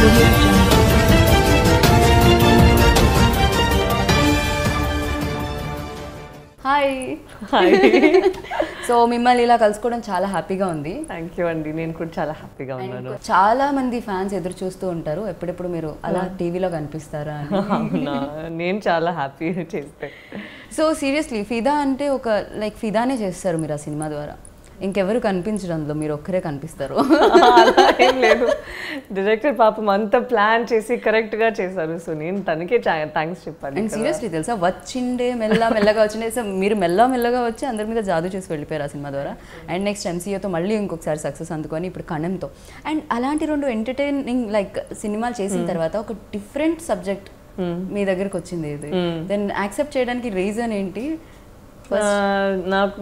Audio Jungle. Hi hi so మిమ్మల్ని ఇలా కలుసుకోవడం చాలా హ్యాపీగా ఉంది. థ్యాంక్ యూ అండి, నేను కూడా చాలా హ్యాపీగా ఉన్నాను. చాలా మంది ఫ్యాన్స్ ఎదురు చూస్తూ ఉంటారు ఎప్పుడెప్పుడు మీరు అలా టీవీలో కనిపిస్తారా అని. అవునా, నేను చాలా హ్యాపీ చేస్తే. సో సీరియస్లీ ఫిదా అంటే ఒక లైక్ ఫిదానే చేస్తారు మీరు ఆ సినిమా ద్వారా. ఇంకెవరు కనిపించడంలో మీరు ఒక్కరే కనిపిస్తారు. అలా ఏం లేదు, డైరెక్టర్ పాపం అంతా ప్లాన్ చేసి కరెక్ట్గా చేశారు. సో నేను తనకే థ్యాంక్స్ చెప్పాను. అండ్ సీరియస్లీ తెలుసా, వచ్చిండే మెల్లగా వచ్చిండే. సో మీరు మెల్లగా వచ్చి అందరి మీద జాదూ చేసి వెళ్ళిపోయారు ఆ సినిమా ద్వారా. అండ్ నెక్స్ట్ ఎంసీఏతో మళ్ళీ ఇంకొకసారి సక్సెస్ అందుకొని ఇప్పుడు కణంతో. అండ్ అలాంటి రెండు ఎంటర్టైనింగ్ లైక్ సినిమాలు చేసిన తర్వాత ఒక డిఫరెంట్ సబ్జెక్ట్ మీ దగ్గరకు వచ్చింది. ఇది దెన్ యాక్సెప్ట్ చేయడానికి రీజన్ ఏంటి?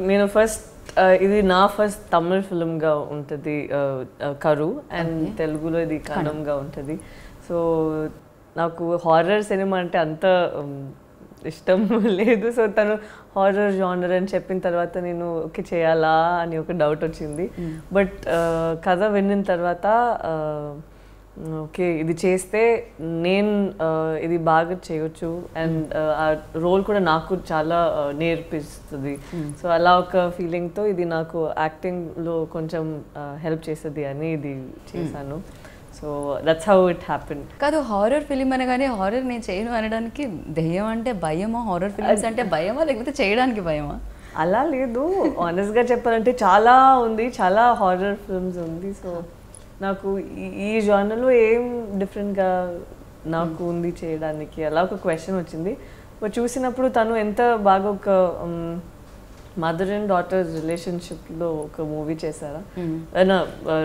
నేను ఇది నా ఫస్ట్ తమిళ్ ఫిల్మ్గా ఉంటుంది కరు, అండ్ తెలుగులో ఇది కణంగా ఉంటుంది. సో నాకు హారర్ సినిమా అంటే అంత ఇష్టం లేదు. సో తను హారర్ జానర్ అని చెప్పిన తర్వాత నేను ఓకే చేయాలా అని ఒక డౌట్ వచ్చింది. బట్ కథ విన్న తర్వాత ఓకే ఇది చేస్తే నేను ఇది బాగా చేయొచ్చు, అండ్ ఆ రోల్ కూడా నాకు చాలా నేర్పిస్తుంది. సో అలా ఒక ఫీలింగ్తో ఇది నాకు యాక్టింగ్లో కొంచెం హెల్ప్ చేస్తుంది అని ఇది చేశాను. So that's how it happen. కాదు, హారర్ ఫిలిం అనగానే హారర్ నేను చేయను అనడానికి దెయ్యం అంటే భయమా, హారర్ ఫిలిమ్స్ అంటే భయమా, లేకపోతే చేయడానికి భయమా? అలా లేదు, ఆనెస్ట్గా చెప్పాలంటే చాలా ఉంది, చాలా హారర్ ఫిల్మ్స్ ఉంది. సో నాకు ఈ జానర్లో ఏం డిఫరెంట్గా నాకు ఉంది చేయడానికి, అలా ఒక క్వశ్చన్ వచ్చింది. బట్ చూసినప్పుడు తను ఎంత బాగా ఒక మదర్ అండ్ డాటర్స్ రిలేషన్షిప్లో ఒక మూవీ చేశారా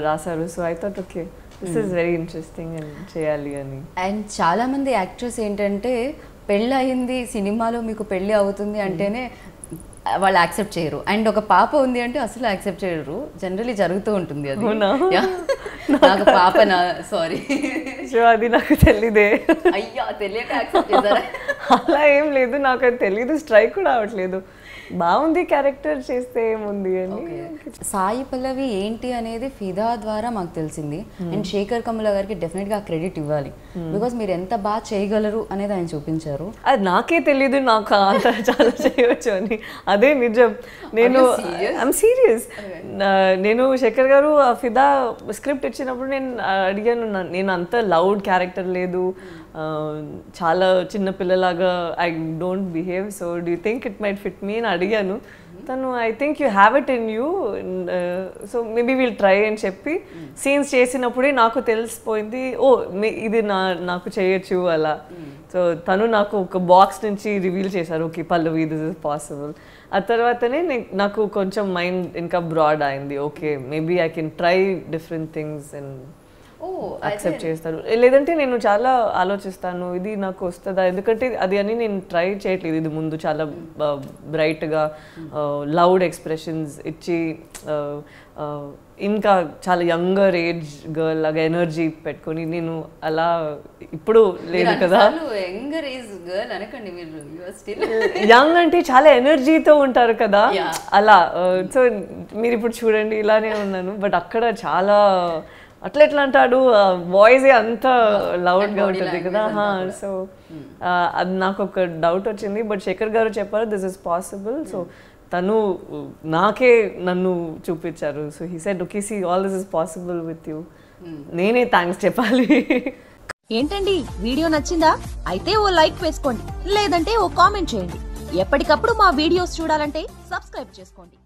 రాశారు. So I thought okay this is very interesting అని చేయాలి అని. అండ్ చాలామంది యాక్టర్స్ ఏంటంటే పెళ్ళి అయింది సినిమాలో మీకు పెళ్ళి అవుతుంది అంటేనే వాళ్ళు యాక్సెప్ట్ చేయరు, అండ్ ఒక పాప ఉంది అంటే అసలు యాక్సెప్ట్ చేయరు. జనరలీ జరుగుతూ ఉంటుంది అది. నాకు పాపనా, సారీ అది నాకు తెలీదే. అయ్యా తెలియక యాక్సెప్ట్ చేశారా? అలా ఏం లేదు, నాకు అది తెలీదు, స్ట్రైక్ కూడా అవ్వట్లేదు. బాగుంది క్యారెక్టర్ చేస్తే ఏముంది అని. సాయి పల్లవి ఏంటి అనేది ఫిదా ద్వారా మాకు తెలిసింది. అండ్ శేఖర్ కమల గారికి డెఫినెట్గా ఆ క్రెడిట్ ఇవ్వాలి, బికాస్ మీరు ఎంత బాగా చేయగలరు అనేది ఆయన చూపించారు. అది నాకే తెలీదు నాకు అంత చాలా చేయవచ్చు అని, అదే నిజం. నేను ఐఎమ్ సీరియస్. నేను శేఖర్ గారు ఫిదా స్క్రిప్ట్ ఇచ్చినప్పుడు నేను అడిగాను, నేను అంత లౌడ్ క్యారెక్టర్ లేదు, చాలా చిన్న పిల్లలాగా I don't behave, so do you think it might fit me అని అడిగాను. తను I think you have it in you, so maybe will try అని చెప్పి సీన్స్ చేసినప్పుడే నాకు తెలిసిపోయింది, ఓ ఇది నాకు చేయొచ్చు అలా. సో తను నాకు ఒక బాక్స్ నుంచి రివీల్ చేశారు, okay Pallavi this is possible. ఆ తర్వాతనే నాకు కొంచెం మైండ్ ఇంకా బ్రాడ్ అయింది, okay maybe I can try different things and accept చేస్తారు. లేదంటే నేను చాలా ఆలోచిస్తాను ఇది నాకు వస్తుందా, ఎందుకంటే అది అని నేను ట్రై చేయట్లేదు. ఇది ముందు చాలా బ్రైట్గా లౌడ్ ఎక్స్ప్రెషన్స్ ఇచ్చి ఇంకా చాలా యంగర్ ఏజ్ గర్ల్ లాగా ఎనర్జీ పెట్టుకొని నేను అలా ఇప్పుడు లేదు కదా. యంగ్ అంటే చాలా ఎనర్జీతో ఉంటారు కదా అలా. సో మీరు ఇప్పుడు చూడండి ఇలానే ఉన్నాను, బట్ అక్కడ చాలా అట్లా ఎట్లా అంటాడు, వాయిస్ అంత లౌడ్గా ఉంటుంది కదా. సో అది నాకు ఒక డౌట్ వచ్చింది, బట్ శేఖర్ గారు చెప్పారు దిస్ ఇస్ పాసిబుల్. సో తను నాకే నన్ను చూపించారు. So he said okay see all this is possible with you. నేనే థ్యాంక్స్ చెప్పాలి. ఏంటండి వీడియో నచ్చిందా? అయితే ఓ లైక్ వేసుకోండి, లేదంటే ఓ కామెంట్ చేయండి. ఎప్పటికప్పుడు మా వీడియోస్ చూడాలంటే సబ్స్క్రైబ్ చేసుకోండి.